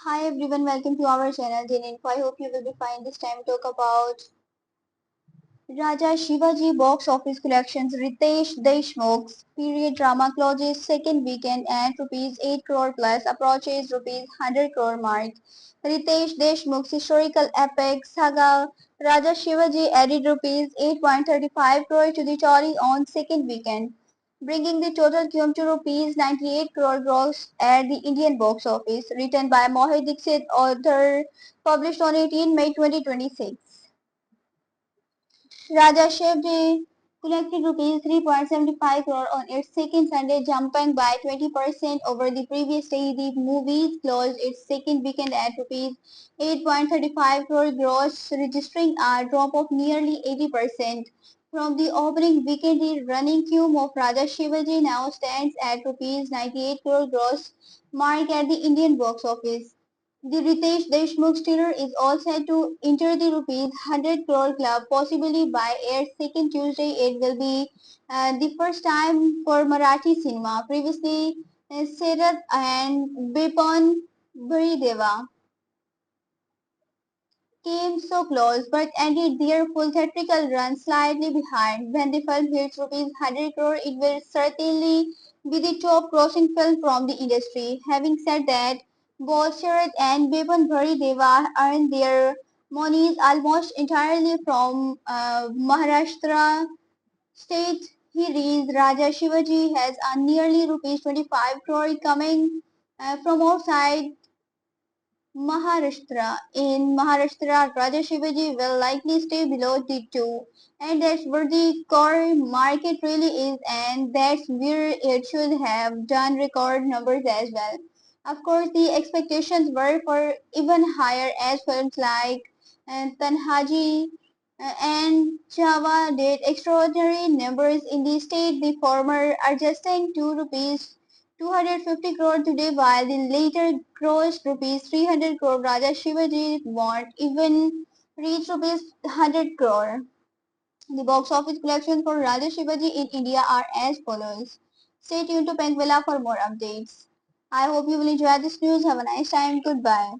Hi everyone, welcome to our channel Jane Info. I hope you will be fine. This time talk about Raja Shivaji box office collections. Ritesh Deshmukh's period drama closes second weekend at rupees 8 crore plus approaches rupees 100 crore mark. Ritesh Deshmukh's historical epic saga Raja Shivaji added rupees 8.35 crore to the tally on second weekend, bringing the total cum to rupees 98 crore gross at the Indian box office. Written by Mohit Dixit, author, published on 18 May 2026. Raja Shivji collected rupees 3.75 crore on its second Sunday, jumping by 20% over the previous day. The movie closed its second weekend at rupees 8.35 crore gross, registering a drop of nearly 80% from the opening weekend. The running cum of Raja Shivaji now stands at rupees 98 crore gross mark at the Indian box office. The Ritesh Deshmukh thriller is all set to enter the rupees 100 crore club, possibly by air second Tuesday. It will be the first time for Marathi cinema. Previously, Serath and Bipon Bharideva came so close but ended their full theatrical run slightly behind. When the film hits rupees 100 crore, it will certainly be the top grossing film from the industry. Having said that, both Sharath and Bipan Deva earned their monies almost entirely from Maharashtra state. He reads Raja Shivaji has a nearly rupees 25 crore coming from outside Maharashtra. In Maharashtra, Raja Shivaji will likely stay below the two, and that's where the core market really is, and that's where it should have done record numbers as well. Of course, the expectations were for even higher as films like Tanhaji and Java did extraordinary numbers in the state. The former adjusting to rupees 250 crore today, while the later grossed rupees 300 crore. Raja Shivaji won't even reach rupees 100 crore. The box office collections for Raja Shivaji in India are as follows. Stay tuned to Penkvilla for more updates. I hope you will enjoy this news. Have a nice time. Goodbye.